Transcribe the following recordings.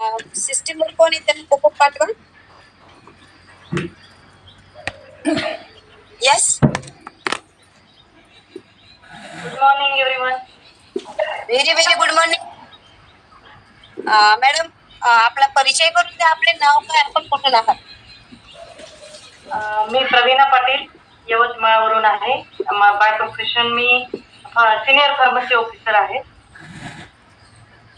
सिस्टीमवर कोण आहे त्यांना पॉपअप पाठवा. Yes, good morning everyone. Very very good morning. Madam, आपला परिचय करून द्या. आपले नाव काय, आपण कुठून आहात? मी प्रवीणा पाटील, यवतमाळवरून आहे. By profession me senior pharmacy officer आहे.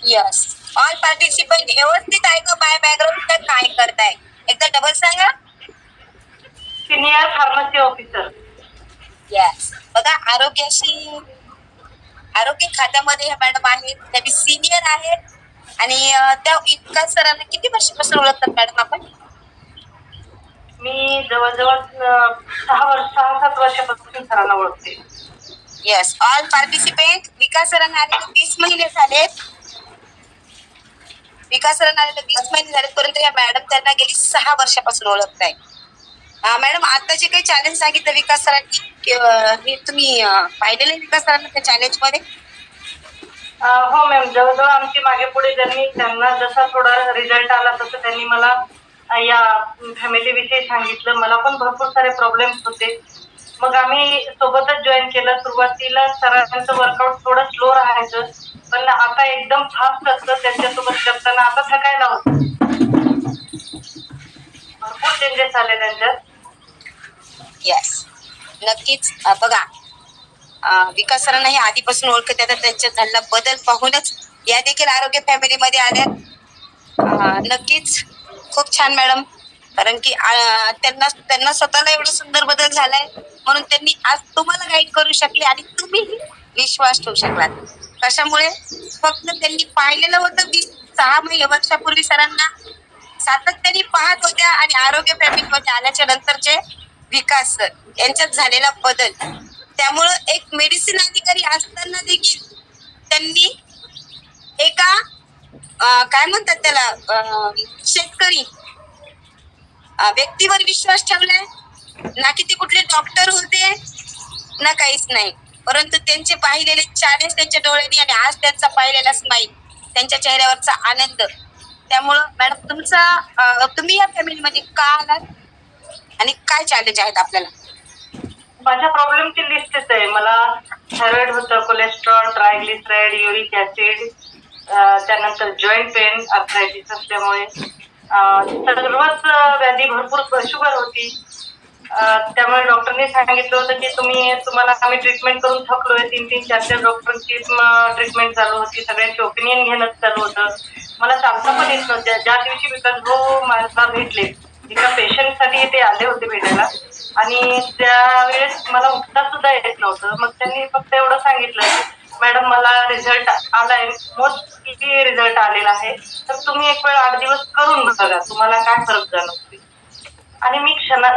यस, ऑल पार्टिसिपंट व्यवस्थित आहे का? बाय बॅकग्राऊंड तर काय करताय? एकदा डबल सांगा. Senior pharmacy officer. यस, बघा, आरोग्य खात्यामध्ये ह्या मॅडम आहेत. त्या सिनियर आहेत आणि त्या इतका सरांना किती वर्षापासून ओळखतात मॅडम आपण? मी जवळजवळ 6-7 वर्षापासून सरांना ओळखते. Yes, all participant. विकास सरांना आलेले 20 महिने झालेत. परंतु या मॅडम त्यांना गेली 6 वर्षापासून ओळखताय. मॅडम, आता जे काही चॅलेंज सांगितलं विकास सरांनी, हे तुम्ही पाहिलेलं विकास सरांना त्या चॅलेंज मध्ये? हो मॅम, जवळजवळ आमची मागे पुढे त्यांना जसा थोडा रिझल्ट आला तसं त्यांनी मला या फॅमिली विषयी सांगितलं. मला पण भरपूर सारे प्रॉब्लेम्स होते. मग आम्ही सोबतच जॉईन केलं. सुरुवातीला सरांचं वर्कआउट थोडं स्लो राहायचं, पण आता एकदम फास्ट असतं. त्यांच्यासोबत करताना आता थकायला होतं. भरपूर चेंजेस आले त्यांच्यात. यस, नक्कीच. बघा, विकास सरांना हे आधीपासून ओळखत येतात. त्यांच्यात झालेला बदल पाहूनच या देखील आरोग्य फॅमिलीमध्ये आल्या. नक्कीच खूप छान मॅडम, कारण की त्यांना स्वतःला एवढा सुंदर बदल झालाय म्हणून त्यांनी आज तुम्हाला गाईड करू शकले आणि तुम्हीही विश्वास ठेवू शकलात. कशामुळे? फक्त त्यांनी पाहिलेलं होतं 6 वर्षापूर्वी सरांना, सातत्याने पाहत होत्या आणि आरोग्य फॅमिलीमध्ये आल्याच्या नंतरचे विकास सर यांच्यात झालेला बदल. त्यामुळं एक मेडिसिन अधिकारी असताना देखील त्यांनी एका काय म्हणतात त्याला, शेतकरी व्यक्तीवर विश्वास ठेवलाय. ना की ते कुठले डॉक्टर होते ना काहीच नाही, परंतु त्यांचे पाहिलेले चॅलेंज त्यांच्या डोळ्यांनी आणि आज त्यांचा पाहिलेला स्माईल, त्यांच्या चेहऱ्यावरचा आनंद. त्यामुळं मॅडम, तुम्ही या फॅमिलीमध्ये का आलात आणि काय चॅलेंज आहेत आपल्याला? माझ्या प्रॉब्लेमची लिस्टच आहे. मला थायरॉइड होतं, कोलेस्ट्रॉल, ट्रायग्लिसराईड, युरिक ऍसिड, त्यानंतर जॉईंट पेन, आर्थरायटिस असल्यामुळे सर्वच व्याधी, भरपूर शुगर होती. त्यामुळे डॉक्टरने सांगितलं होतं की तुम्हाला आम्ही ट्रीटमेंट करून थकलोय. 3-3, 4-4 डॉक्टरांची ट्रीटमेंट चालू होती. सगळ्यांची ओपिनियन घेणं चालू होतं. मला चालता पण येत नव्हत्या. ज्या दिवशी विकास भाऊ मला भेटले, एका पेशंटसाठी ते आले होते भेटायला आणि त्यावेळेस मला उठता सुद्धा येत नव्हतं. मग त्यांनी फक्त एवढं सांगितलं, मॅडम मला रिझल्ट आलाय, मोस्टली रिझल्ट आलेला आहे, तर तुम्ही एक वेळ 8 दिवस करून बघा, तुम्हाला काय फरक जाणवतो. आणि मी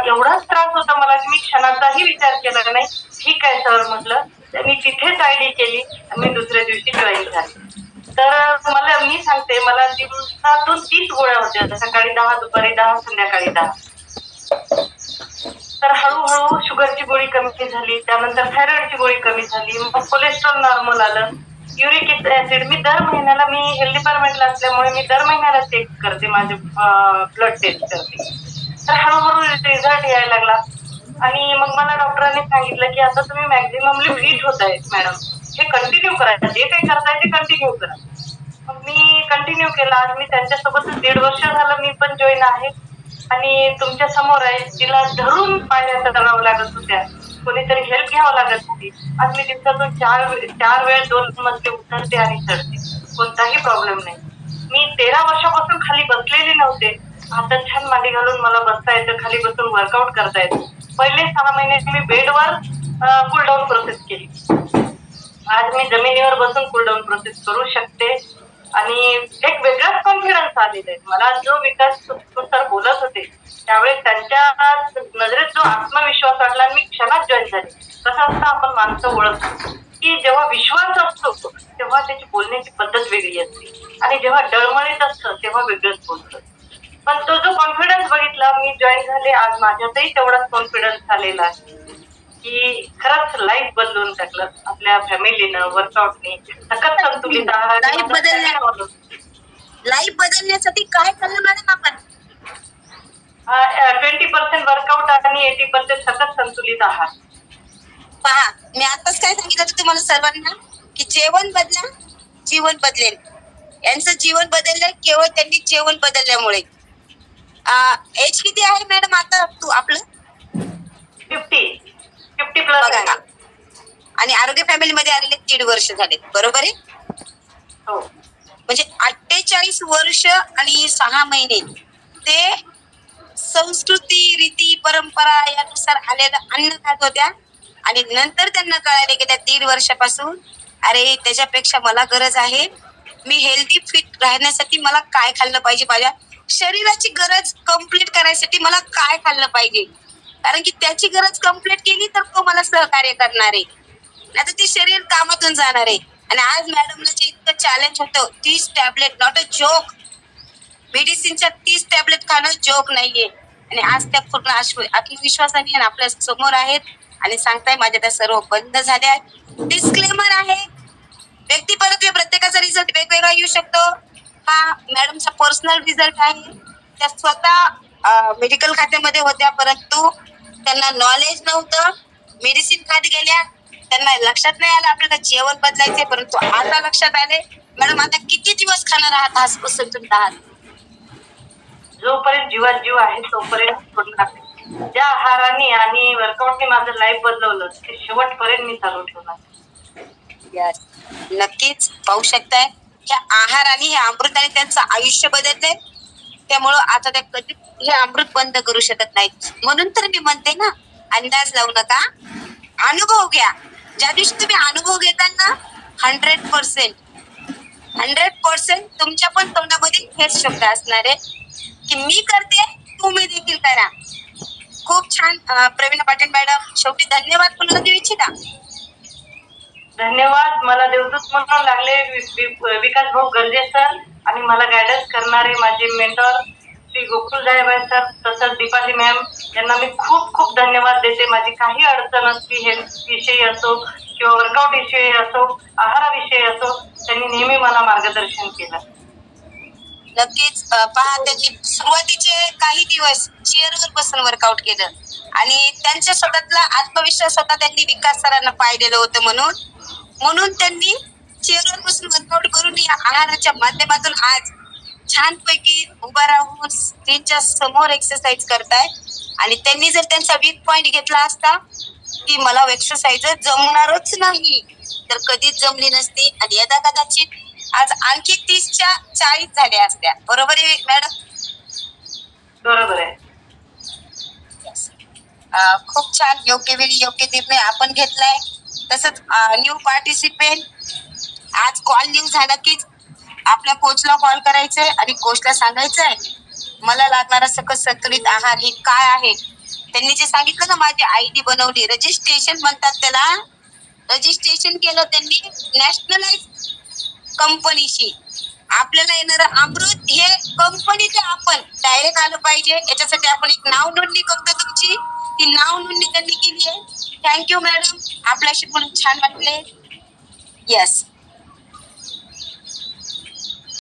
एवढाच त्रास होता मला की मी क्षणाचाही विचार केला नाही. ठीक आहे सर म्हटलं. मी तिथेच आयडी केली आणि मी दुसऱ्या दिवशी जॉईन झाले. तर मी सांगते, मला दिवसातून 30 गोळ्या होत्या. सकाळी 10, दुपारी 10, संध्याकाळी 10. तर हळूहळू शुगरची गोळी कमी झाली, त्यानंतर थायरॉइडची गोळी कमी झाली, मग कोलेस्ट्रॉल नॉर्मल आलं, युरिक ऍसिड. मी हेल्थ डिपार्टमेंटला असल्यामुळे मी दर महिन्याला चेक करते, माझे ब्लड टेस्ट करते. तर हळूहळू रिझल्ट यायला लागला आणि मग मला डॉक्टरांनी सांगितलं की आता तुम्ही मॅक्झिममली फिट होत आहे मॅडम, हे कंटिन्यू करायचं, जे काही करताय ते कंटिन्यू करा. मग मी कंटिन्यू केलं. आज मी त्यांच्यासोबतच 1.5 वर्ष झालं मी पण जॉईन आहे आणि तुमच्या समोर आहे. तिला धरून पायऱ्या चढावं लागत होत्या, कोणीतरी हेल्प घ्यावं लागत होती. आज मी दिवसातून 4 वेळ 2 मजले उतरते आणि चढते, कोणताही प्रॉब्लेम नाही. मी 13 वर्षापासून खाली बसलेले नव्हते. आता छान मांडी घालून मला बसता येतं, खाली बसून वर्कआउट करता येतं. पहिले 6 महिने मी बेडवर कूलडाऊन प्रोसेस केली. आज मी जमिनीवर बसून कूलडाऊन प्रोसेस करू शकते आणि एक वेगळाच कॉन्फिडन्स आलेला आहे मला. जो विकास सर बोलत होते त्यावेळेस त्यांच्या नजरेत जो आत्मविश्वास वाटला आणि मी क्षणात जॉईन झाले. कसं असतं, आपण माणसं ओळखतो की जेव्हा विश्वास असतो तेव्हा त्याची बोलण्याची पद्धत वेगळी असते आणि जेव्हा डळमळीत असतं तेव्हा वेगळंच बोलतं. पण तो जो कॉन्फिडन्स बघितला, मी जॉईन झाले. आज माझ्यातही तेवढाच कॉन्फिडन्स आलेला आहे की खरंच लाईफ बदलून टाकलं आपल्या फॅमिलीनं, वर्कआउटने, सकत संतुलित आहार. लाईफ बदलण्यासाठी काय करणार मॅडम आपण? 20% वर्कआउट आणि 80% सतत संतुलित आहार. पहा, मी आताच काय सांगितलं होतं तुम्हाला सर्वांना की जेवण बदला, जीवन बदलेल. यांचं जीवन बदललंय केवळ त्यांनी जेवण बदलल्यामुळे. एज किती आहे मॅडम आता तू आपलं? 50 प्लस बघा आहे. ना. आणि आरोग्य फॅमिलीमध्ये आलेले 1.5 वर्ष झाले, बरोबर आहे? हो. म्हणजे 48 वर्ष आणि 6 महिने ते संस्कृती, रीती, परंपरा यानुसार आलेलं अन्न खात होत्या आणि नंतर त्यांना कळाले की त्या 1.5 वर्षापासून अरे त्याच्यापेक्षा मला गरज आहे, मी हेल्दी फिट राहण्यासाठी मला काय खाल्लं पाहिजे, माझ्या शरीराची गरज कंप्लीट करायसाठी मला काय खाल्लं पाहिजे, कारण की त्याची गरज कंप्लीट केली तर तो मला सहकार्य करणार आहे, नाही तर ते शरीर कामातून जाणार आहे. आणि आज मॅडमला जे इतकं चॅलेंज होतं, 30 टॅबलेट, नॉट अ जोक, मेडिसिनच्या 30 टॅबलेट खाणं जोक नाहीये. आणि आज त्या पूर्ण आत्मविश्वासाने आपल्या समोर आहेत आणि सांगताय माझ्या त्या सर्व बंद झाल्या आहेत. डिस्क्लेमर आहे, व्यक्तिपरत्वे प्रत्येकाचा रिझल्ट वेगवेगळा येऊ शकतो. हा मॅडमचा पर्सनल रिझल्ट आहे. त्या स्वतः मेडिकल खात्यामध्ये होत्या, परंतु त्यांना नॉलेज नव्हतं. मेडिसिन खात गेल्या, त्यांना लक्षात नाही आलं आपल्याला जेवण बदलायचे, परंतु आता लक्षात आले. मॅडम आता किती दिवस खाणार आहात हा संतुलित आहार? जोपर्यंत जीवात जीव आहे तोपर्यंत सोडणार नाही. ज्या आहाराने आणि वर्कआउटने माझं लाईफ बदलवलं ते शेवटपर्यंत मी चालू ठेवणार. Yes. नक्कीच पाहू शकताय ह्या आहाराने हे अमृताने त्यांचं आयुष्य बदललंय. त्यामुळं आता त्या कधी हे अमृत बंद करू शकत नाहीत. म्हणून तर मी म्हणते ना, अंदाज लावू नका, अनुभव घ्या. ज्या दिवशी तुम्ही अनुभव घेताल ना, 100% तुमच्या पण तोंडामध्ये हेच शब्द असणार आहे की मी करते, तुम्ही देखील करा. खूप छान. प्रवीणा पाटील मॅडम, शेवटी धन्यवाद पुन्हा देऊ इच्छिता? धन्यवाद. मला देवदूत म्हणून लागले विकास भाऊ गर्जे सर आणि मला गायडन्स करणारे माझे मेंटॉर श्री गोकुल जायभाई सर तसंच दीपाली मॅम यांना मी खूप खूप धन्यवाद देते. माझी काही अडचण असली हेल्थ विषयी असो किंवा वर्कआउट विषयी असो, आहाराविषयी असो, त्यांनी नेहमी मला मार्गदर्शन केलं. नक्कीच. पहा, त्यांनी सुरुवातीचे काही दिवस चेअरवर बसून वर्कआउट केलं आणि त्यांच्या स्वतःतला आत्मविश्वास स्वतः त्यांनी विकास सरांना पाहिलेलं होतं. म्हणून त्यांनी चेअरवर बसून वर्कआउट करून या आहाराच्या माध्यमातून आज छानपैकी उभा राहून स्क्रीनच्या समोर एक्सरसाइज करताय. आणि त्यांनी जर त्यांचा वीक पॉइंट घेतला असता की मला एक्सरसाइज जमणारच नाही, तर कधीच जमली नसती आणि यदा कदाचित आज आणखी 30च्या 40 झाल्या असत्या. बरोबर आहे मॅडम? बरोबर आहे. खूप छान. योग्य वेळी योग्य निर्णय आपण घेतलाय. तसंच न्यू पार्टिसिपेंट, आज कॉल न्यू झाला की आपल्या कोचला कॉल करायचंय आणि कोचला सांगायचंय मला लागणारा सकस संतुलित आहार हे काय आहे. त्यांनी जे सांगितलं ना, माझी आयडी बनवली, रजिस्ट्रेशन म्हणतात त्याला, रजिस्ट्रेशन केलं त्यांनी नॅशनलाइज कंपनीशी. आपल्याला येणारं अमृत हे कंपनीचे आपण डायरेक्ट आलं पाहिजे, याच्यासाठी आपण एक नाव नोंदणी करतो तुमची. ती नाव नोंदणी त्यांनी केली आहे. थँक्यू मॅडम, आपल्याशी बोलून छान वाटले. येस.